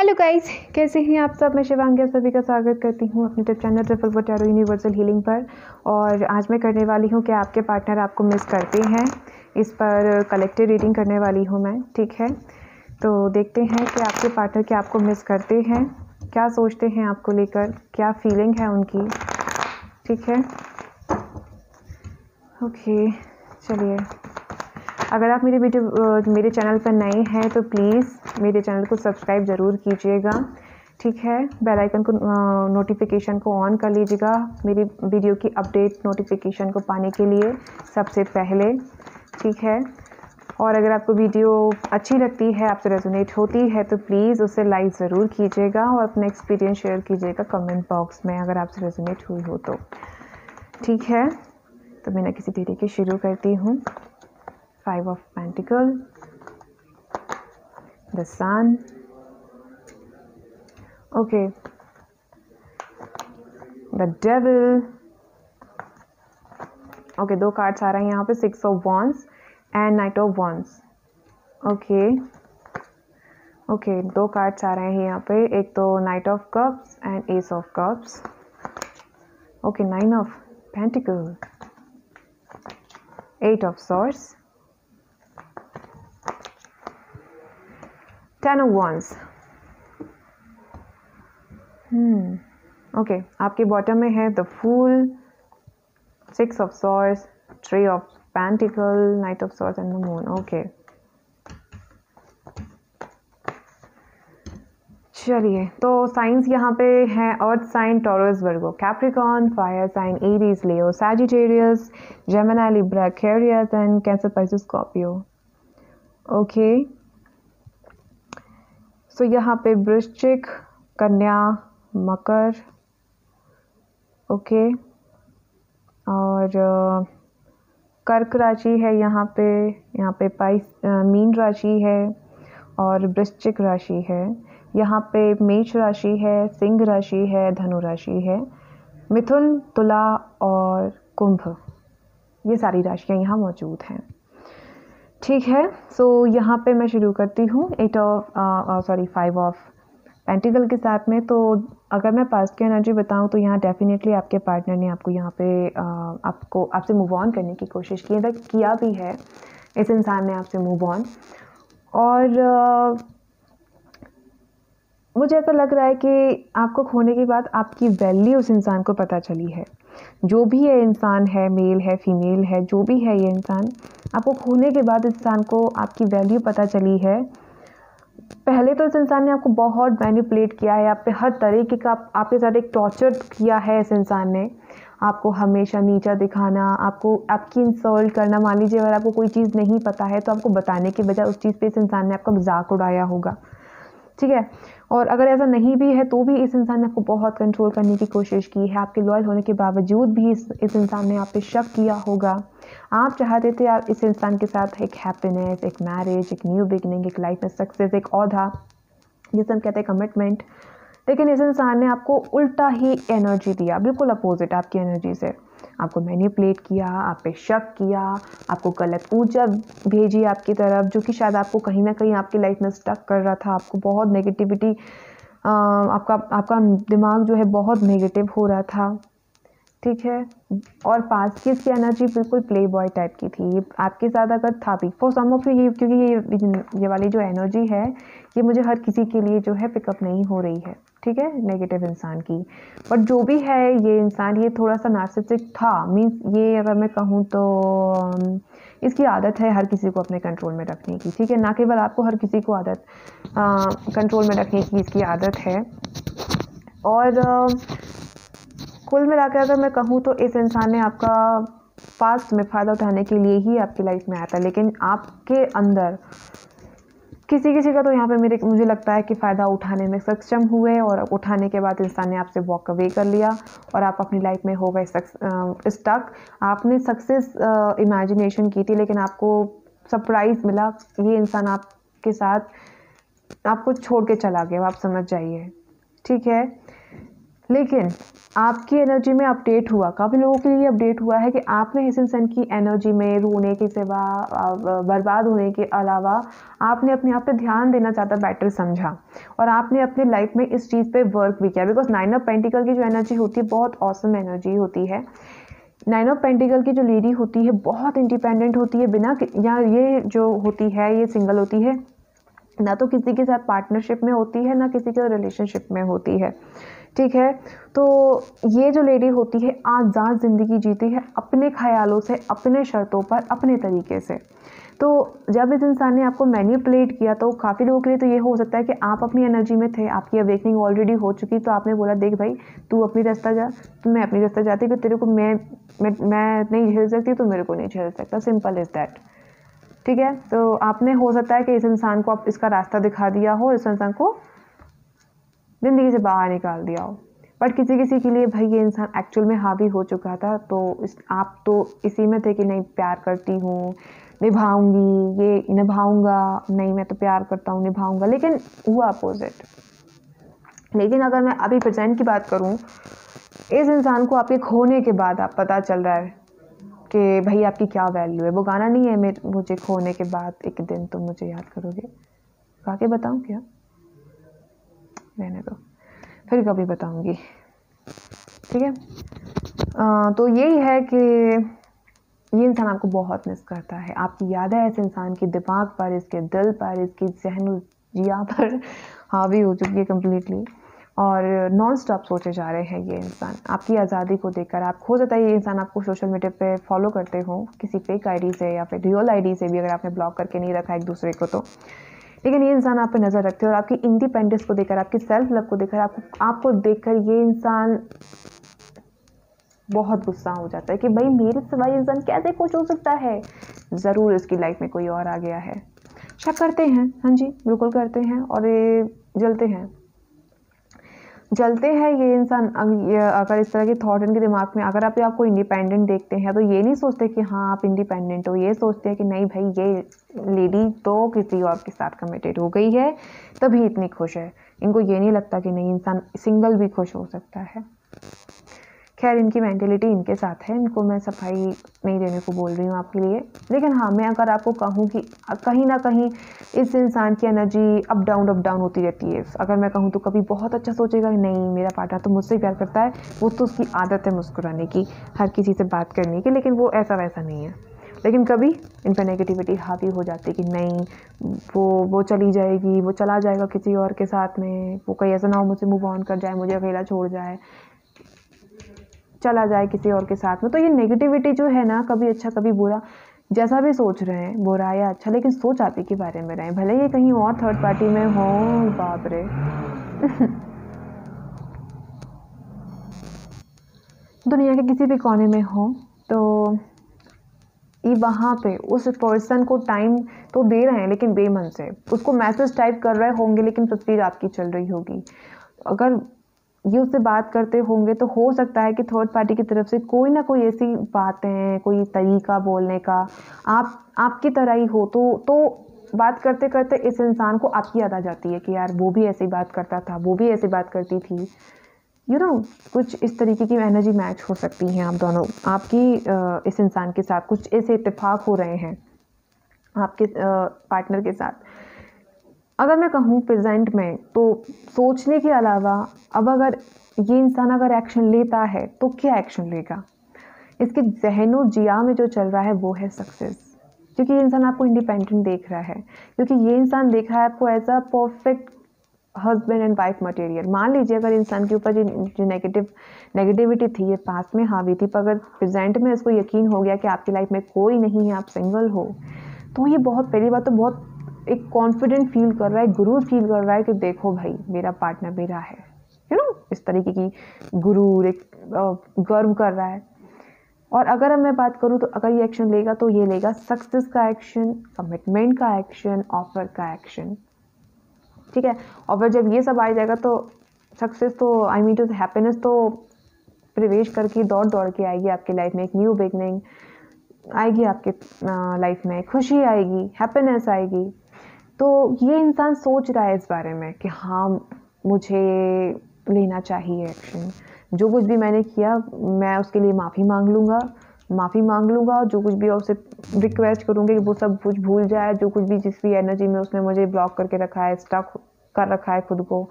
Hello guys, कैसे हैं आप सब। मैं शिवांगी आप सभी का स्वागत करती हूँ अपने यूट्यूब चैनल ट्रिपल वो टैरो यूनिवर्सल हीलिंग पर। और आज मैं करने वाली हूँ कि आपके पार्टनर आपको मिस करते हैं। इस पर कलेक्टिव रीडिंग करने वाली हूँ मैं, ठीक है। तो देखते हैं कि आपके पार्टनर क्या आपको मिस करते हैं, क्या सोचते हैं आपको लेकर, क्या फीलिंग है उनकी, ठीक है। ओके, चलिए। अगर आप मेरे चैनल पर नए हैं तो प्लीज़ मेरे चैनल को सब्सक्राइब ज़रूर कीजिएगा, ठीक है। बेल आइकन को नोटिफिकेशन को ऑन कर लीजिएगा मेरी वीडियो की अपडेट नोटिफिकेशन को पाने के लिए सबसे पहले, ठीक है। और अगर आपको वीडियो अच्छी लगती है, आपसे रेजोनेट होती है, तो प्लीज़ उसे लाइक ज़रूर कीजिएगा और अपना एक्सपीरियंस शेयर कीजिएगा कमेंट बॉक्स में अगर आपसे रेजोनेट हुई हो तो, ठीक है। तो बिना किसी देरी के शुरू करती हूँ। 5 of Pentacles, the Sun, okay, the Devil, okay, दो कार्ड्स आ रहे हैं यहाँ पे, 6 of Wands and Knight of Wands, okay, okay, दो कार्ड्स आ रहे हैं यहाँ पे, एक तो Knight of Cups and Ace of Cups, okay, 9 of Pentacles, 8 of Swords, 10 of Wands। Okay, आपके बॉटम में है the fool, 6 of Swords, 3 of Pentacles, Knight of Swords and the Moon। Okay, चलिए। तो साइंस यहाँ पे हैं earth sign, Taurus, Virgo, Capricorn, fire sign, Aries, Leo, Sagittarius, Gemini, Libra, Aquarius and Cancer, Pisces, Scorpio. Okay, so यहाँ पे वृश्चिक, कन्या, मकर, okay, और कर्क राशि है यहाँ पे मीन राशि है और वृश्चिक राशि है। यहाँ पे मेष राशि है, सिंह राशि है, धनु राशि है, मिथुन, तुला और कुंभ, ये सारी राशियाँ यहाँ मौजूद हैं, ठीक है। सो यहाँ पे मैं शुरू करती हूँ 5 ऑफ पेंटिकल के साथ में। तो अगर मैं पास्ट की एनर्जी बताऊँ तो यहाँ डेफिनेटली आपके पार्टनर ने आपको यहाँ पे आपसे मूव ऑन करने की कोशिश की है, किया भी है इस इंसान ने आपसे मूव ऑन। और मुझे ऐसा लग रहा है कि आपको खोने के बाद आपकी वैल्यू उस इंसान को पता चली है। जो भी ये इंसान है, मेल है, फीमेल है, जो भी है ये इंसान, आपको खोने के बाद इंसान को आपकी वैल्यू पता चली है। पहले तो इस इंसान ने आपको बहुत मैनिपुलेट किया है, आप पे हर तरीके का आपके साथ एक टॉर्चर किया है इस इंसान ने। आपको हमेशा नीचा दिखाना, आपकी इंसल्ट करना। मान लीजिए अगर आपको कोई चीज़ नहीं पता है तो आपको बताने के बजाय उस चीज़ पे इस इंसान ने आपका मजाक उड़ाया होगा, ठीक है। और अगर ऐसा नहीं भी है तो भी इस इंसान ने आपको बहुत कंट्रोल करने की कोशिश की है। आपके लॉयल होने के बावजूद भी इस इंसान ने आप पे शक किया होगा। आप चाहते थे आप इस इंसान के साथ एक हैप्पीनेस, एक मैरिज, एक न्यू बिगनिंग, एक लाइफ में सक्सेस, एक औहदा, जिसे हम कहते हैं कमिटमेंट। लेकिन इस इंसान ने आपको उल्टा ही एनर्जी दिया, बिल्कुल अपोजिट आपकी एनर्जी से। आपको मैनिपुलेट किया, आप पे शक किया, आपको गलत ऊर्जा भेजी आपकी तरफ, जो कि शायद आपको कहीं ना कहीं आपकी लाइफ में स्टक कर रहा था। आपको बहुत नेगेटिविटी, आपका दिमाग जो है बहुत नेगेटिव हो रहा था, ठीक है। और पास्ट की इसकी एनर्जी बिल्कुल प्ले बॉय टाइप की थी। ये आपके साथ अगर था भी, फॉर सम ऑफ यू, ये क्योंकि ये वाली जो एनर्जी है ये मुझे हर किसी के लिए जो है पिकअप नहीं हो रही है, ठीक है, नेगेटिव इंसान की। बट जो भी है ये इंसान, ये थोड़ा सा नार्सिसिस्टिक था। मीन्स ये अगर मैं कहूँ तो इसकी आदत है हर किसी को अपने कंट्रोल में रखने की, ठीक है। ना केवल आपको, हर किसी को कंट्रोल में रखने की इसकी आदत है। और कुल मिलाकर अगर मैं कहूँ तो इस इंसान ने आपका पास्ट में फ़ायदा उठाने के लिए ही आपकी लाइफ में आया था। लेकिन आपके अंदर किसी का तो यहाँ पे मुझे लगता है कि फ़ायदा उठाने में सक्षम हुए, और उठाने के बाद इंसान ने आपसे वॉक अवे कर लिया और आप अपनी लाइफ में हो गए स्टक। आपने सक्सेस इमेजिनेशन की थी लेकिन आपको सरप्राइज़ मिला, ये इंसान आपके साथ आपको छोड़ के चला गया, आप समझ जाइए, ठीक है। लेकिन आपकी एनर्जी में अपडेट हुआ, काफ़ी लोगों के लिए अपडेट हुआ है कि आपने इस इंसान की एनर्जी में रोने के सिवा, बर्बाद होने के अलावा आपने अपने आप पे ध्यान देना ज़्यादा बेटर समझा और आपने अपने लाइफ में इस चीज़ पे वर्क भी किया। बिकॉज 9 ऑफ पेंटिकल की जो एनर्जी होती है बहुत ऑसम एनर्जी होती है। 9 ऑफ पेंटिकल की जो लेडी होती है बहुत इंडिपेंडेंट होती है, बिना या ये जो होती है ये सिंगल होती है, ना तो किसी के साथ पार्टनरशिप में होती है ना किसी के रिलेशनशिप में होती है। ठीक है, तो ये जो लेडी होती है आज़ाद ज़िंदगी जीती है अपने ख्यालों से, अपने शर्तों पर, अपने तरीके से। तो जब इस इंसान ने आपको मैनिपुलेट किया तो काफ़ी लोगों के लिए तो ये हो सकता है कि आप अपनी एनर्जी में थे, आपकी अवेकनिंग ऑलरेडी हो चुकी, तो आपने बोला देख भाई तू अपनी रास्ता जा, तो मैं अपनी रास्ता जाती, फिर तेरे को मैं नहीं झेल सकती तो मेरे को नहीं झेल सकता, सिंपल इज़ दैट। ठीक है, तो आपने हो सकता है कि इस इंसान को आप इसका रास्ता दिखा दिया हो, इस इंसान को ज़िंदगी से बाहर निकाल दिया हो, बट किसी किसी के लिए भाई ये इंसान एक्चुअल में हावी हो चुका था। तो आप तो इसी में थे कि नहीं प्यार करती हूँ, निभाऊंगी, ये निभाऊंगा, नहीं मैं तो प्यार करता हूँ, निभाऊंगा, लेकिन हुआ अपोजिट। लेकिन अगर मैं अभी प्रेजेंट की बात करूँ, इस इंसान को आपके खोने के बाद आप पता चल रहा है कि भाई आपकी क्या वैल्यू है। वो गाना नहीं है मुझे खोने के बाद एक दिन तुम मुझे याद करोगे, गा के बताऊँ क्या? रहने दो, फिर कभी बताऊंगी। ठीक है, तो यही है कि ये इंसान आपको बहुत मिस करता है, आपकी यादें इस इंसान के दिमाग पर, इसके दिल पर, इसकी ज़हन जिया पर हावी हो चुकी है कम्प्लीटली, और नॉन स्टॉप सोचे जा रहे हैं ये इंसान आपकी आज़ादी को देखकर। आप हो सकता है ये इंसान आपको सोशल मीडिया पे फॉलो करते हो किसी फेक आईडी से या फिर रियल आईडी से भी, अगर आपने ब्लॉक करके नहीं रखा एक दूसरे को तो, लेकिन ये इंसान आप पे नज़र रखते हैं और आपकी इंडिपेंडेंस को देखकर, आपकी सेल्फ लव को देखकर, आपको देखकर ये इंसान बहुत गुस्सा हो जाता है कि भाई मेरे सिवा ये इंसान कैसे खुश हो सकता है, ज़रूर इसकी लाइफ में कोई और आ गया है। शक करते हैं, हाँ जी बिल्कुल करते हैं, और ये जलते हैं ये इंसान। अगर इस तरह के थॉट इनके दिमाग में, अगर आप आपको इंडिपेंडेंट देखते हैं तो ये नहीं सोचते कि हाँ आप इंडिपेंडेंट हो, ये सोचते हैं कि नहीं भाई ये लेडी तो किसी और के साथ कमिटेड हो गई है तभी इतनी खुश है। इनको ये नहीं लगता कि नहीं इंसान सिंगल भी खुश हो सकता है। खैर इनकी मेंटेलिटी इनके साथ है, इनको मैं सफाई नहीं देने को बोल रही हूँ आपके लिए। लेकिन हाँ, मैं अगर आपको कहूँ कि कहीं ना कहीं इस इंसान की एनर्जी अप डाउन होती रहती है। अगर मैं कहूँ तो कभी बहुत अच्छा सोचेगा कि नहीं मेरा पार्टनर तो मुझसे प्यार करता है, वो तो उसकी आदत है मुस्कुराने की, हर किसी से बात करने की, लेकिन वो ऐसा वैसा नहीं है। लेकिन कभी इन पर नेगेटिविटी हावी हो जाती है कि नहीं वो चली जाएगी, वो चला जाएगा किसी और के साथ में, वो कहीं ऐसा ना हो मुझसे मूव ऑन कर जाए, मुझे अकेला छोड़ जाए, चला जाए किसी और के साथ में। तो ये नेगेटिविटी जो है ना, कभी अच्छा कभी बुरा, जैसा भी सोच रहे हैं बुरा या अच्छा, लेकिन सोच आप ही के बारे में रहे, भले ये कहीं और थर्ड पार्टी में हो, बाप रे दुनिया के किसी भी कोने में हो, तो ये वहाँ पे उस पर्सन को टाइम तो दे रहे हैं लेकिन बेमन से, उसको मैसेज टाइप कर रहे होंगे लेकिन तस्वीर आपकी चल रही होगी। अगर ये उससे बात करते होंगे तो हो सकता है कि थर्ड पार्टी की तरफ से कोई ना कोई ऐसी बातें, कोई तरीका बोलने का आपकी तरह ही हो, तो बात करते करते इस इंसान को आपकी याद आ जाती है कि यार वो भी ऐसी बात करता था, वो भी ऐसी बात करती थी, कुछ इस तरीके की एनर्जी मैच हो सकती हैं आप दोनों, आपकी इस इंसान के साथ कुछ ऐसे इत्तेफाक हो रहे हैं आपके पार्टनर के साथ। अगर मैं कहूँ प्रेजेंट में, तो सोचने के अलावा अब अगर ये इंसान अगर एक्शन लेता है तो क्या एक्शन लेगा, इसके जहनो जिया में जो चल रहा है वो है सक्सेस। क्योंकि ये इंसान आपको इंडिपेंडेंट देख रहा है, क्योंकि ये इंसान देख रहा है आपको as a perfect husband and wife material. मान लीजिए अगर इंसान के ऊपर जो नेगेटिविटी थी ये पास्ट में हावी थी, पर अगर प्रेजेंट में इसको यकीन हो गया कि आपकी लाइफ में कोई नहीं है, आप सिंगल हो, तो ये बहुत पहली बात तो बहुत एक कॉन्फिडेंट फील कर रहा है, गुरूर फील कर रहा है कि देखो भाई मेरा पार्टनर मेरा है, इस तरीके की गुरूर, एक गर्व कर रहा है। और अगर मैं बात करूँ तो अगर ये एक्शन लेगा तो ये लेगा सक्सेस का एक्शन, कमिटमेंट का एक्शन, ऑफर का एक्शन। ठीक है, और फिर जब ये सब आ जाएगा तो सक्सेस तो आई मीन टू हैप्पीनेस तो प्रवेश करके दौड़ के आएगी आपकी लाइफ में, एक न्यू बिगनिंग आएगी आपके लाइफ में, खुशी आएगी, हैप्पीनेस आएगी। तो ये इंसान सोच रहा है इस बारे में कि हाँ मुझे लेना चाहिए एक्शन। जो कुछ भी मैंने किया मैं उसके लिए माफ़ी मांग लूँगा, जो कुछ भी उससे रिक्वेस्ट करूँगी कि वो सब कुछ भूल जाए, जो कुछ भी जिस भी एनर्जी में उसने मुझे ब्लॉक करके रखा है, स्टक कर रखा है, खुद को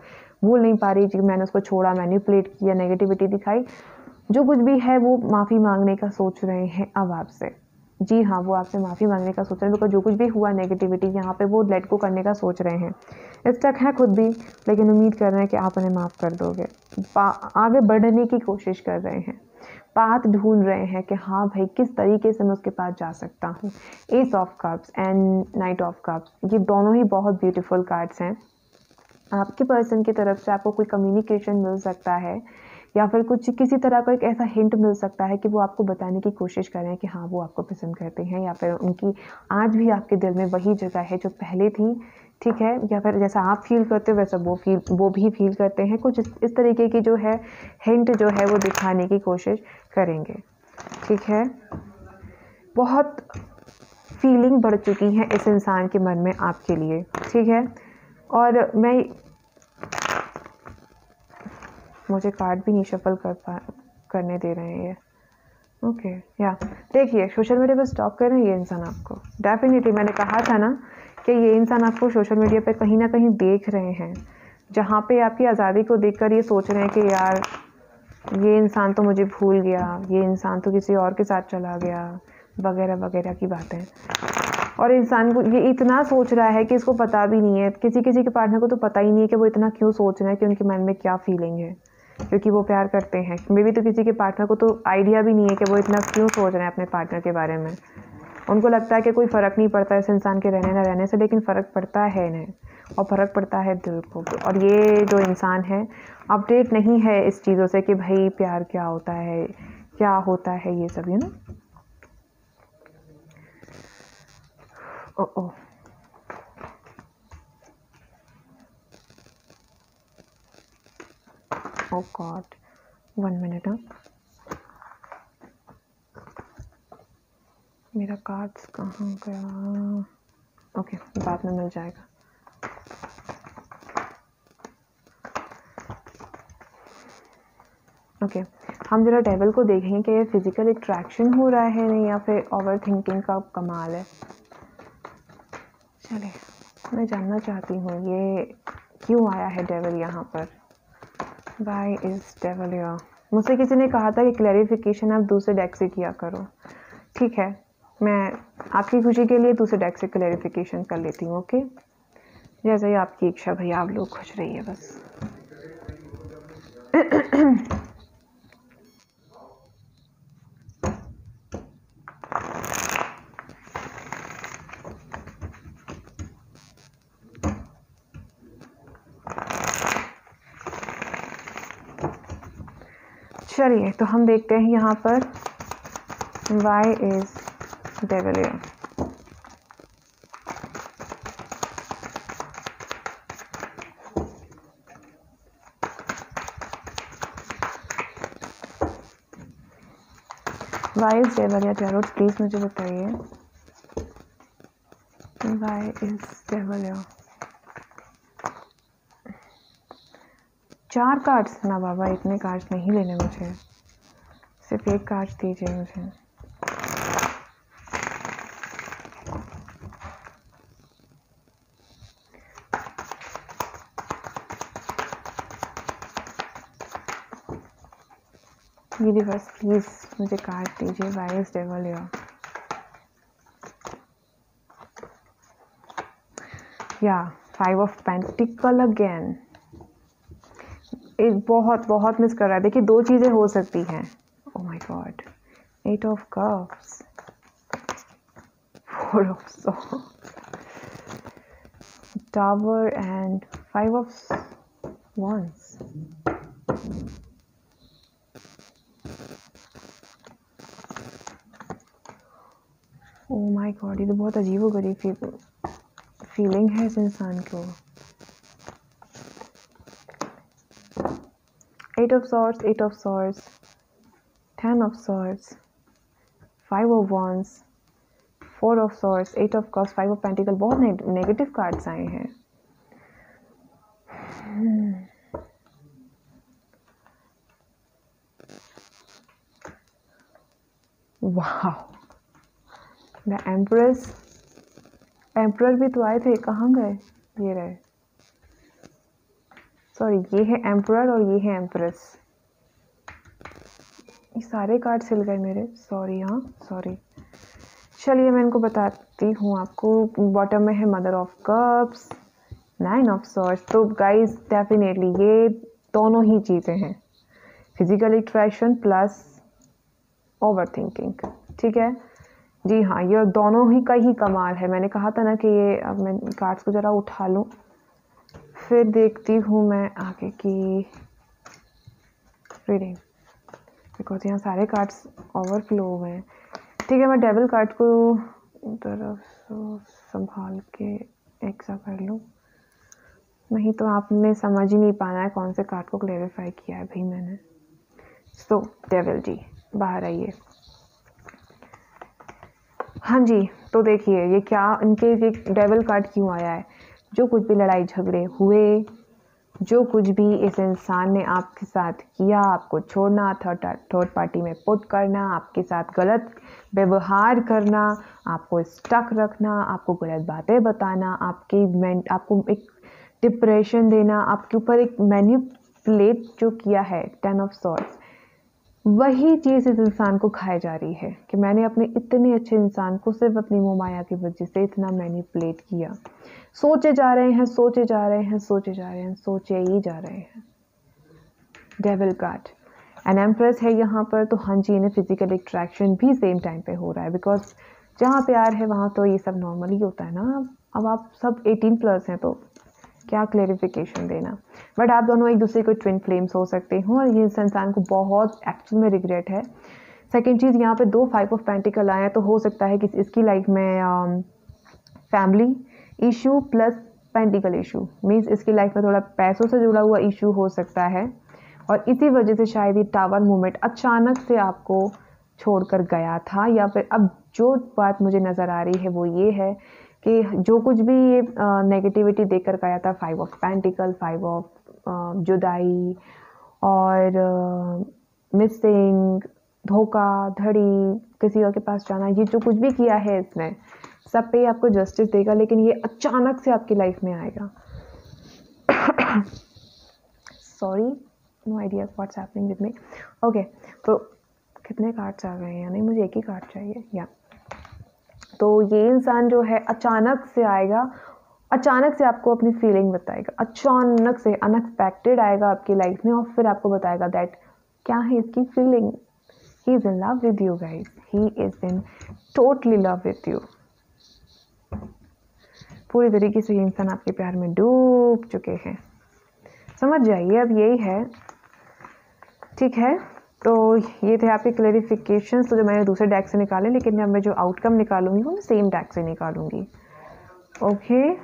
भूल नहीं पा रही, मैंने उसको छोड़ा, मैनिपुलेट किया, नेगेटिविटी दिखाई, जो कुछ भी है वो माफ़ी मांगने का सोच रहे हैं अब आपसे। जी हाँ, वो आपसे माफ़ी मांगने का सोच रहे हैं, बिकॉज जो कुछ भी हुआ नेगेटिविटी यहाँ पे वो लेट गो करने का सोच रहे हैं। स्टक है खुद भी, लेकिन उम्मीद कर रहे हैं कि आप उन्हें माफ़ कर दोगे। आगे बढ़ने की कोशिश कर रहे हैं, पाथ ढूंढ रहे हैं कि हाँ भाई किस तरीके से मैं उसके पास जा सकता हूँ। S of cups and night of cups, ये दोनों ही बहुत ब्यूटीफुल कार्ड्स हैं। आपके पर्सन की तरफ से आपको कोई कम्युनिकेशन मिल सकता है, या फिर कुछ किसी तरह का एक ऐसा हिंट मिल सकता है कि वो आपको बताने की कोशिश कर रहे हैं कि हाँ वो आपको पसंद करते हैं, या फिर उनकी आज भी आपके दिल में वही जगह है जो पहले थी, ठीक है। या फिर जैसा आप फील करते हो वैसा वो भी फील करते हैं। कुछ इस तरीके की जो है हिंट जो है वो दिखाने की कोशिश करेंगे, ठीक है। बहुत फीलिंग बढ़ चुकी है इस इंसान के मन में आपके लिए, ठीक है। और मुझे कार्ड भी नहीं शफल करने दे रहे हैं ये, ओके। या देखिए, सोशल मीडिया पे स्टॉक कर रहे हैं ये इंसान आपको, डेफिनेटली मैंने कहा था ना कि ये इंसान आपको सोशल मीडिया पे कहीं ना कहीं देख रहे हैं, जहाँ पे आपकी आज़ादी को देखकर ये सोच रहे हैं कि यार ये इंसान तो मुझे भूल गया, ये इंसान तो किसी और के साथ चला गया, वगैरह वगैरह की बातें। और इंसान को ये इतना सोच रहा है कि इसको पता भी नहीं है, किसी किसी के पार्टनर को तो पता ही नहीं है कि वो इतना क्यों सोच रहे हैं, कि उनके मन में क्या फीलिंग है, क्योंकि वो प्यार करते हैं। मे भी तो किसी के पार्टनर को तो आइडिया भी नहीं है कि वो इतना क्यों सोच रहे हैं अपने पार्टनर के बारे में। उनको लगता है कि कोई फ़र्क नहीं पड़ता इस इंसान के रहने ना रहने से, लेकिन फ़र्क पड़ता है इन्हें, और फ़र्क पड़ता है दिल को। और ये जो इंसान है अपडेट नहीं है इस चीज़ों से कि भाई प्यार क्या होता है, क्या होता है ये सब, you know. Oh oh God, 1 minute. हाँ, मेरा कार्ड्स कहाँ गया? ओके, बाद में मिल जाएगा। ओके, हम जरा डेविल को देखें कि ये फिजिकल अट्रैक्शन हो रहा है नहीं, या फिर ओवर थिंकिंग का कमाल है। चलिए, मैं जानना चाहती हूँ ये क्यों आया है डेविल यहाँ पर। Why is devil here? मुझसे किसी ने कहा था कि क्लैरिफिकेशन आप दूसरे डेक से किया करो, ठीक है। मैं आपकी खुशी के लिए दूसरे डेक से क्लैरिफिकेशन कर लेती हूँ, ओके। जैसे ही आपकी इच्छा भैया, आप लोग खुश रहिए बस। चलिए, तो हम देखते हैं यहाँ पर why is devil here. Why is devil here tarot, please मुझे बताइए why is devil here. 4 cards ना बाबा, इतने कार्ड्स नहीं लेने मुझे, सिर्फ एक कार्ड दीजिए मुझे। यूनिवर्स प्लीज मुझे कार्ड दीजिए, वाई इज डेविल हियर। या 5 ऑफ पेंटिकल अगेन, एक बहुत मिस कर रहा है। देखिए, 2 चीज़ें हो सकती हैं। Oh my God, 8 of cups, 4 of swords, tower and 5 of wands। Oh my God, ये तो बहुत अजीबोगरीब फीलिंग है इस इंसान को। 8 of swords, 8 of swords, 10 of swords, 5 of wands, 4 of swords, 8 of cups, 5 of pentacles। बहुत नेगेटिव कार्ड्स आए हैं। वाह, द एम्प्रेस, एम्प्रर भी तो आए थे, कहाँ गए? ये रहे, सॉरी ये है एम्प्रर और ये है एम्प्रेस। ये सारे कार्ड सिल गए मेरे, सॉरी, हाँ सॉरी। चलिए मैं इनको बताती हूँ आपको। बॉटम में है mother of cups, 9 of swords. तो गाइस डेफिनेटली ये दोनों ही चीज़ें हैं, physical attraction plus over thinking, ठीक है जी हाँ, ये दोनों ही का ही कमाल है। मैंने कहा था ना कि ये, अब मैं कार्ड्स को ज़रा उठा लूँ फिर देखती हूँ मैं आगे की रीडिंग, बिकॉज यहाँ सारे कार्ड्स ओवरफ्लो हुए हैं। ठीक है, मैं डेविल कार्ड को तरफ संभाल के एक सा कर लूँ, नहीं तो आपने समझ ही नहीं पाना है कौन से कार्ड को क्लेरिफाई किया है भाई मैंने। सो डेविल जी बाहर आइए। हाँ जी, तो देखिए ये क्या, इनके ये डेविल कार्ड क्यों आया है? जो कुछ भी लड़ाई झगड़े हुए, जो कुछ भी इस इंसान ने आपके साथ किया, आपको छोड़ना, थर्ड पार्टी में पुट करना, आपके साथ गलत व्यवहार करना, आपको स्टक रखना, आपको गलत बातें बताना, आपको एक डिप्रेशन देना, आपके ऊपर एक मैनिपुलेट जो किया है 10 ऑफ सॉर्ड्स, वही चीज़ इस इंसान को खाई जा रही है कि मैंने अपने इतने अच्छे इंसान को सिर्फ अपनी मोमाया की वजह से इतना मैनिपुलेट किया। सोचे जा रहे हैं, सोचे जा रहे हैं, सोचे जा रहे हैं, सोचे ही जा रहे हैं। डेविल कार्ड एंड एम्प्रेस है यहाँ पर। तो हाँ जी, इन्हें फिजिकल अट्रैक्शन भी सेम टाइम पे हो रहा है, बिकॉज जहाँ प्यार है वहाँ तो ये सब नॉर्मल ही होता है ना। अब आप सब 18+ हैं तो क्या क्लेरिफिकेशन देना, बट आप दोनों एक दूसरे को ट्विन फ्लेम्स हो सकते हो और ये इस इंसान को बहुत एक्चुअल में रिग्रेट है। सेकेंड चीज़, यहाँ पे 2 5 ऑफ पेंटिकल आए हैं, तो हो सकता है कि इसकी लाइफ में family issue plus pentacle issue, means इसकी लाइफ में थोड़ा पैसों से जुड़ा हुआ इशू हो सकता है और इसी वजह से शायद ये टावर मूवमेंट अचानक से आपको छोड़कर गया था। या फिर अब जो बात मुझे नज़र आ रही है वो ये है कि जो कुछ भी ये नेगेटिविटी देकर गया था, 5 ऑफ पेंटिकल, 5 ऑफ जुदाई और मिसिंग, धोखाधड़ी, किसी और के पास जाना, ये जो कुछ भी किया है इसने सब पे आपको जस्टिस देगा, लेकिन ये अचानक से आपकी लाइफ में आएगा। Sorry, no idea what's happening with me. Okay, तो कितने कार्ड्स आ गए हैं? नहीं, मुझे एक ही कार्ड चाहिए। या तो ये इंसान जो है अचानक से आएगा, अचानक से आपको अपनी फीलिंग बताएगा, अचानक से अनएक्सपेक्टेड आएगा आपकी लाइफ में और फिर आपको बताएगा दैट क्या है इसकी feeling. He is in love with you guys, he is in totally love with you. पूरी तरीके से ये इंसान आपके प्यार में डूब चुके हैं, समझ जाइए अब यही है। ठीक है, तो ये थे आपके क्लैरिफिकेशंस, तो जो मैंने दूसरे डेक से निकाले, लेकिन अब मैं जो आउटकम निकालूंगी वो मैं सेम डेक से निकालूंगी। ओके,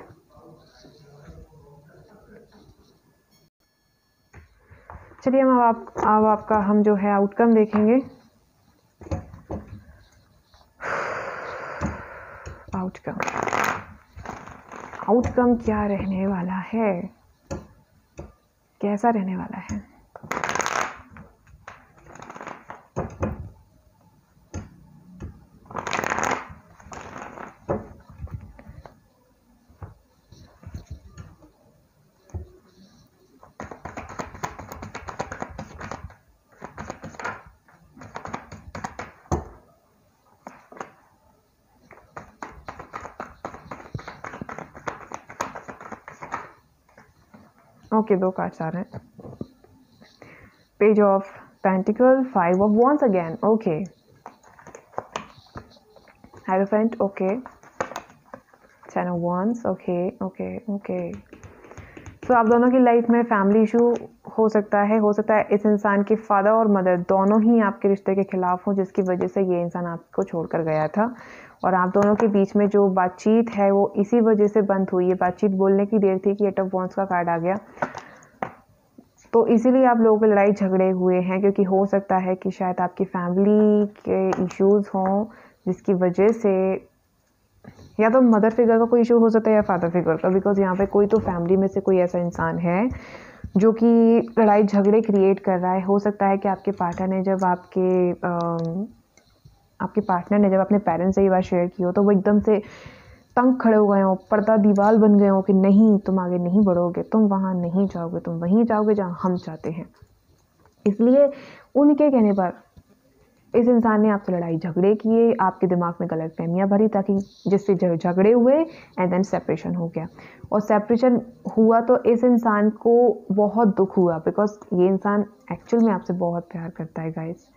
चलिए अब आपका हम जो है आउटकम देखेंगे। आउटकम क्या रहने वाला है, कैसा रहने वाला है? ओके, 2 कार्ड्स आ रहे हैं। Page of pentacle, 5 of wands again, okay, hierophant, okay, 10 of wands, okay okay okay. तो आप दोनों की लाइफ में फैमिली इशू हो सकता है इस इंसान के फादर और मदर दोनों ही आपके रिश्ते के खिलाफ हो, जिसकी वजह से ये इंसान आपको छोड़कर गया था और आप दोनों के बीच में जो बातचीत है वो इसी वजह से बंद हुई है। बातचीत बोलने की देर थी कि 8 ऑफ वॉन्ड्स का कार्ड आ गया, तो इसीलिए आप लोगों की लड़ाई झगड़े हुए हैं, क्योंकि हो सकता है कि शायद आपकी फैमिली के इश्यूज हों जिसकी वजह से या तो मदर फिगर का कोई इशू हो सकता है या फादर फिगर का, बिकॉज यहाँ पे कोई तो फैमिली में से कोई ऐसा इंसान है जो कि लड़ाई झगड़े क्रिएट कर रहा है। हो सकता है कि आपके पार्टनर ने जब आपके पार्टनर ने जब अपने पेरेंट्स से ये बात शेयर की हो तो वो एकदम से तंग खड़े हो गए हो, पर्दा दीवार बन गए हो कि नहीं तुम आगे नहीं बढ़ोगे, तुम वहाँ नहीं जाओगे, तुम वहीं जाओगे जहाँ हम चाहते हैं। इसलिए उनके कहने पर इस इंसान ने आपसे लड़ाई झगड़े किए, आपके दिमाग में गलतफहमियां भरी, ताकि जिससे झगड़े हुए एंड देन सेपरेशन हो गया। और सेपरेशन हुआ तो इस इंसान को बहुत दुख हुआ, बिकॉज ये इंसान एक्चुअल में आपसे बहुत प्यार करता है गाइस,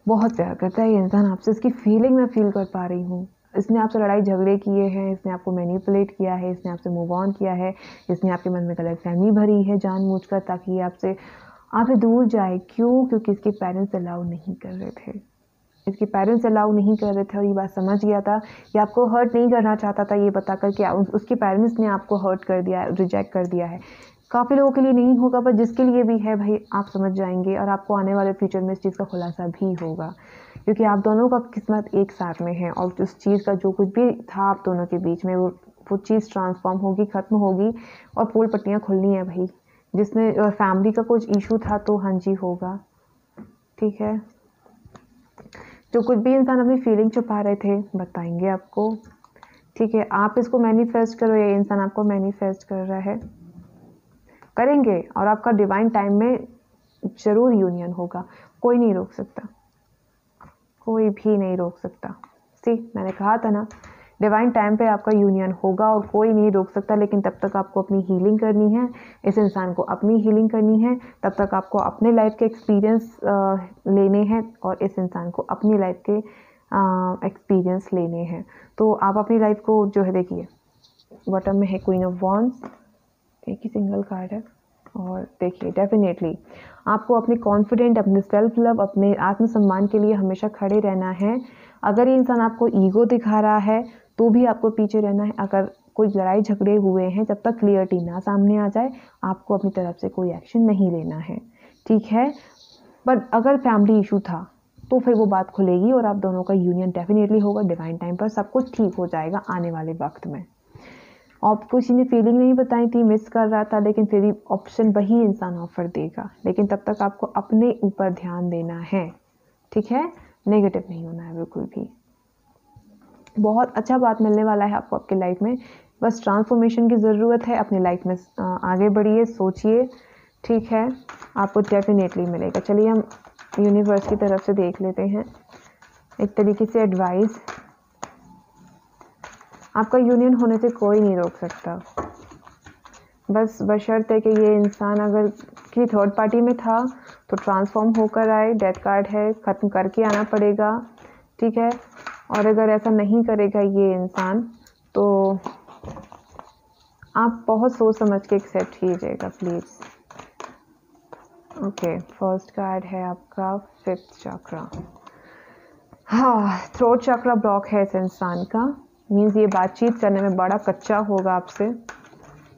बहुत प्यार करता है ये इंसान आपसे। इसकी फीलिंग मैं फील कर पा रही हूँ। इसने आपसे लड़ाई झगड़े किए हैं, इसने आपको मैनिपुलेट किया है, इसने आपसे मूव ऑन किया है, इसने आपके मन में गलतफहमी भरी है जानबूझकर, ताकि ये आपसे दूर जाए। क्यों? क्योंकि इसके पेरेंट्स अलाउ नहीं कर रहे थे, इसके पेरेंट्स अलाउ नहीं कर रहे थे, और ये बात समझ गया था। ये आपको हर्ट नहीं करना चाहता था, ये बताकर कि उसके पेरेंट्स ने आपको हर्ट कर दिया, रिजेक्ट कर दिया है। काफ़ी लोगों के लिए नहीं होगा, पर जिसके लिए भी है भाई आप समझ जाएंगे, और आपको आने वाले फ्यूचर में इस चीज़ का खुलासा भी होगा, क्योंकि आप दोनों का किस्मत एक साथ में है। और उस चीज़ का जो कुछ भी था आप दोनों के बीच में, वो चीज़ ट्रांसफॉर्म होगी, ख़त्म होगी, और पोल पट्टियाँ खुलनी है भाई। जिसमें फैमिली का कुछ इशू था तो हाँ जी होगा, ठीक है। जो कुछ भी इंसान अपनी फीलिंग छुपा रहे थे बताएंगे आपको, ठीक है। आप इसको मैनिफेस्ट करो, ये इंसान आपको मैनिफेस्ट कर रहा है, करेंगे, और आपका डिवाइन टाइम में ज़रूर यूनियन होगा। कोई नहीं रोक सकता, कोई भी नहीं रोक सकता। मैंने कहा था ना, डिवाइन टाइम पे आपका यूनियन होगा और कोई नहीं रोक सकता। लेकिन तब तक आपको अपनी हीलिंग करनी है, इस इंसान को अपनी हीलिंग करनी है। तब तक आपको अपने लाइफ के एक्सपीरियंस लेने हैं, और इस इंसान को अपनी लाइफ के एक्सपीरियंस लेने हैं। तो आप अपनी लाइफ को जो है, देखिए बॉटम में है क्वीन ऑफ वॉन्ड्स, एक ही सिंगल कार्ड है। और देखिए डेफिनेटली आपको अपने कॉन्फिडेंट, अपने सेल्फ लव, अपने आत्मसम्मान के लिए हमेशा खड़े रहना है। अगर ये इंसान आपको ईगो दिखा रहा है तो भी आपको पीछे रहना है। अगर कोई लड़ाई झगड़े हुए हैं, जब तक क्लियरिटी ना सामने आ जाए आपको अपनी तरफ से कोई एक्शन नहीं लेना है, ठीक है। बट अगर फैमिली इशू था तो फिर वो बात खुलेगी और आप दोनों का यूनियन डेफिनेटली होगा। डिवाइन टाइम पर सब कुछ ठीक हो जाएगा आने वाले वक्त में। आपको किसी ने फीलिंग नहीं बताई थी, मिस कर रहा था, लेकिन फिर भी ऑप्शन वही इंसान ऑफर देगा। लेकिन तब तक आपको अपने ऊपर ध्यान देना है, ठीक है। नेगेटिव नहीं होना है बिल्कुल भी। बहुत अच्छा बात मिलने वाला है आपको आपके लाइफ में। बस ट्रांसफॉर्मेशन की ज़रूरत है। अपनी लाइफ में आगे बढ़िए, सोचिए, ठीक है। आपको डेफिनेटली मिलेगा। चलिए हम यूनिवर्स की तरफ से देख लेते हैं एक तरीके से एडवाइस। आपका यूनियन होने से कोई नहीं रोक सकता, बस बशर्ते कि ये इंसान अगर किसी थर्ड पार्टी में था तो ट्रांसफॉर्म होकर आए। डेथ कार्ड है, ख़त्म करके आना पड़ेगा, ठीक है। और अगर ऐसा नहीं करेगा ये इंसान तो आप बहुत सोच समझ के एक्सेप्ट कीजिएगा प्लीज़। ओके, फर्स्ट कार्ड है आपका 5th चक्रा। हाँ, थ्रोट चक्रा ब्लॉक है इस इंसान का। मीन्स ये बातचीत करने में बड़ा कच्चा होगा आपसे।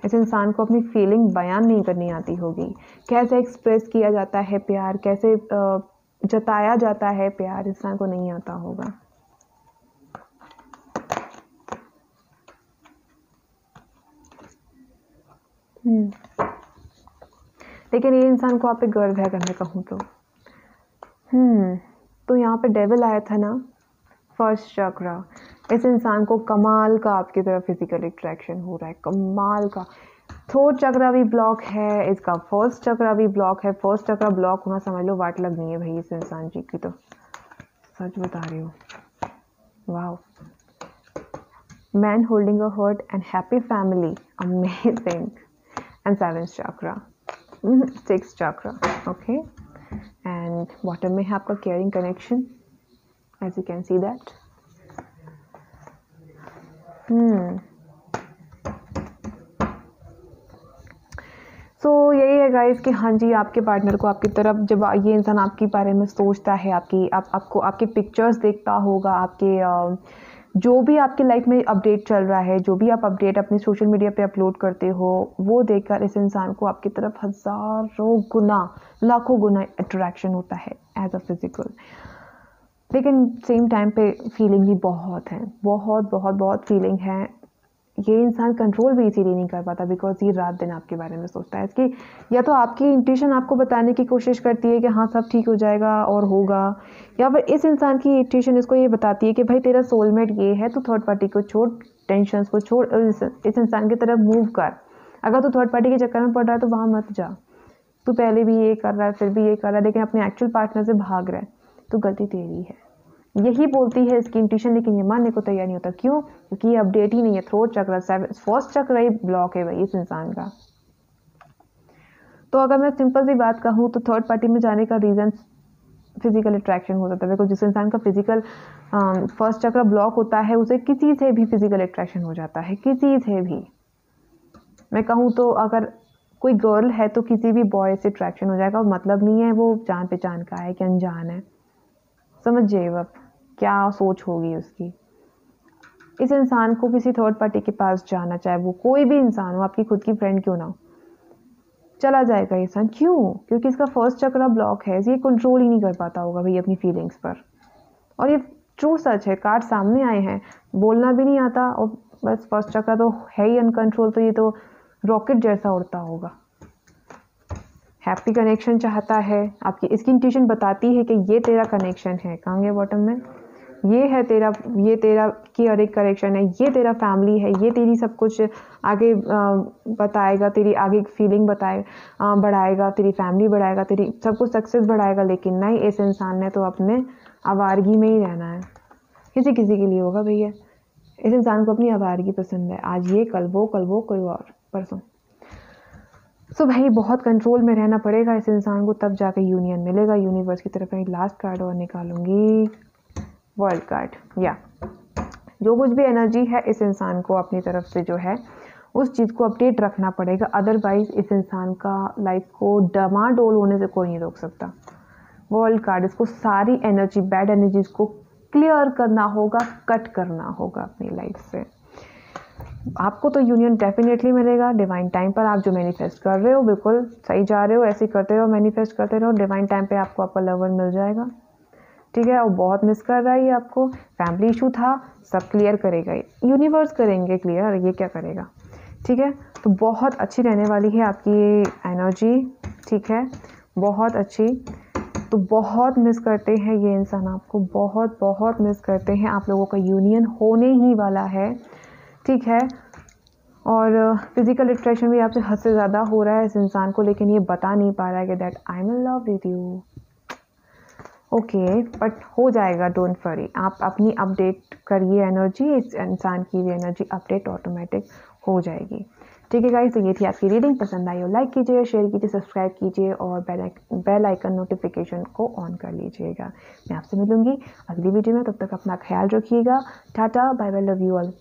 इस इंसान को अपनी फीलिंग बयान नहीं करनी आती होगी। कैसे एक्सप्रेस किया जाता है प्यार, कैसे जताया जाता है प्यार, इंसान को नहीं आता होगा। लेकिन ये इंसान को आप पे गर्व है अगर मैं कहूँ तो। तो यहाँ पे डेविल आया था ना, फर्स्ट चक्रा। इस इंसान को कमाल का आपकी तरफ फिजिकल अट्रैक्शन हो रहा है, कमाल का। थर्ड चक्रा भी ब्लॉक है, इसका फर्स्ट चक्रा भी ब्लॉक है। फर्स्ट चक्रा ब्लॉक होना समझ लो वाट लगनी है भाई इस इंसान जी की, तो सच बता रही हूँ। वाह, man holding a heart and happy family, amazing. And 7th chakra, 6th chakra, okay. And bottom में है आपका caring connection, as you can see that. So यही है गाइस कि हाँ जी, आपके पार्टनर को आपकी तरफ, जब ये इंसान आपके बारे में सोचता है, आपको आपके पिक्चर्स देखता होगा, आपके जो भी आपकी लाइफ में अपडेट चल रहा है, जो भी आप अपडेट अपने सोशल मीडिया पे अपलोड करते हो, वो देखकर इस इंसान को आपकी तरफ हज़ारों गुना, लाखों गुना अट्रैक्शन होता है एज अ फिजिकल। लेकिन सेम टाइम पे फीलिंग भी बहुत है, बहुत बहुत बहुत फीलिंग है। ये इंसान कंट्रोल भी इसीलिए नहीं कर पाता बिकॉज ये रात दिन आपके बारे में सोचता है। इसकी या तो आपकी इंट्यूशन आपको बताने की कोशिश करती है कि हाँ सब ठीक हो जाएगा और होगा, या फिर इस इंसान की इंट्यूशन इसको ये बताती है कि भाई तेरा सोलमेट ये है, तो थर्ड पार्टी को छोड़, टेंशन को छोड़, इस इंसान की तरफ मूव कर। अगर तू थर्ड पार्टी के चक्कर में पड़ रहा है तो वहाँ मत जा। तू पहले भी ये कर रहा है, फिर भी ये कर रहा है, लेकिन अपने एक्चुअल पार्टनर से भाग रहा है, तो गलती तेरी है। यही बोलती है इसकी इंट्यूशन, लेकिन ये मानने को तैयार नहीं होता। क्यों? क्योंकि ये अपडेट ही नहीं है। थ्रोट चक्र, फर्स्ट चक्र ही ब्लॉक है भाई इस इंसान का। तो अगर मैं सिंपल सी बात कहूँ तो थर्ड पार्टी में जाने का रीज़न फिजिकल अट्रैक्शन हो जाता है। बिकॉज जिस इंसान का फिजिकल फर्स्ट चक्र ब्लॉक होता है उसे किसी से भी फिजिकल अट्रैक्शन हो जाता है, किसी से भी। मैं कहूँ तो अगर कोई गर्ल है तो किसी भी बॉय से अट्रैक्शन हो जाएगा। मतलब नहीं है वो जान पहचान का है कि अनजान है। समझिए अब क्या सोच होगी उसकी। इस इंसान को किसी थर्ड पार्टी के पास जाना, चाहे वो कोई भी इंसान हो, आपकी खुद की फ्रेंड क्यों ना हो, चला जाएगा इंसान। क्यों? क्योंकि इसका फर्स्ट चक्र ब्लॉक है। ये कंट्रोल ही नहीं कर पाता होगा भाई अपनी फीलिंग्स पर। और ये ट्रू सच है, कार्ड सामने आए हैं। बोलना भी नहीं आता और बस फर्स्ट चक्र तो है ही अनकंट्रोल, तो ये तो रॉकेट जैसा उड़ता होगा। हैप्पी कनेक्शन चाहता है आपकी। इसकी इंट्यूशन बताती है कि ये तेरा कनेक्शन है। कहांगे बॉटम में ये है तेरा, ये तेरा की और एक कनेक्शन है, ये तेरा फैमिली है, ये तेरी सब कुछ आगे बताएगा, तेरी आगे फीलिंग बढ़ाएगा, तेरी फैमिली बढ़ाएगा, तेरी सब कुछ सक्सेस बढ़ाएगा। लेकिन नहीं, इस इंसान ने तो अपने आवारगी में ही रहना है। किसी किसी के लिए होगा भैया, इस इंसान को अपनी आवारगी पसंद है। आज ये, कल वो, कोई और, परसों। सो भाई बहुत कंट्रोल में रहना पड़ेगा इस इंसान को, तब जाके यूनियन मिलेगा। यूनिवर्स की तरफ एक लास्ट कार्ड और निकालूंगी, वर्ल्ड कार्ड। या जो कुछ भी एनर्जी है इस इंसान को अपनी तरफ से जो है उस चीज़ को अपडेट रखना पड़ेगा। अदरवाइज इस इंसान का लाइफ को डमाडोल होने से कोई नहीं रोक सकता। वर्ल्ड कार्ड, इसको सारी एनर्जी, बैड एनर्जीज को क्लियर करना होगा, कट करना होगा अपनी लाइफ से। आपको तो यूनियन डेफिनेटली मिलेगा डिवाइन टाइम पर। आप जो मैनिफेस्ट कर रहे हो बिल्कुल सही जा रहे हो, ऐसे करते रहो, मैनिफेस्ट करते रहो। डिवाइन टाइम पे आपको आपका लवर मिल जाएगा, ठीक है। और बहुत मिस कर रहा है ये आपको, फैमिली इशू था, सब क्लियर करेगा यूनिवर्स, करेंगे क्लियर, ये क्या करेगा, ठीक है। तो बहुत अच्छी रहने वाली है आपकी ये एनर्जी, ठीक है, बहुत अच्छी। तो बहुत मिस करते हैं ये इंसान आपको, बहुत बहुत मिस करते हैं। आप लोगों का यूनियन होने ही वाला है, ठीक है। और फिजिकल अट्रैक्शन भी आपसे हद से ज़्यादा हो रहा है इस इंसान को, लेकिन ये बता नहीं पा रहा है कि that I am in love with you. Okay, but हो जाएगा, डोंट वरी। आप अपनी अपडेट करिए एनर्जी, इस इंसान की भी एनर्जी अपडेट ऑटोमेटिक हो जाएगी, ठीक है गाइस। तो ये थी आपकी रीडिंग। पसंद आई हो लाइक कीजिए, शेयर कीजिए, सब्सक्राइब कीजिए और बेल आइकन नोटिफिकेशन को ऑन कर लीजिएगा। मैं आपसे मिलूंगी अगली वीडियो में, तब तक अपना ख्याल रखिएगा। Tata, bye bye, love you all.